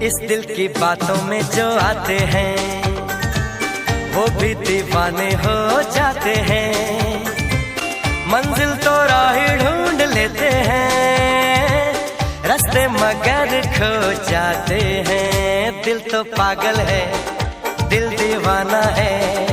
इस दिल की बातों में जो आते हैं वो भी दीवाने हो जाते हैं। मंजिल तो राह ढूंढ लेते हैं, रास्ते मगर खो जाते हैं। दिल तो पागल है, दिल दीवाना है।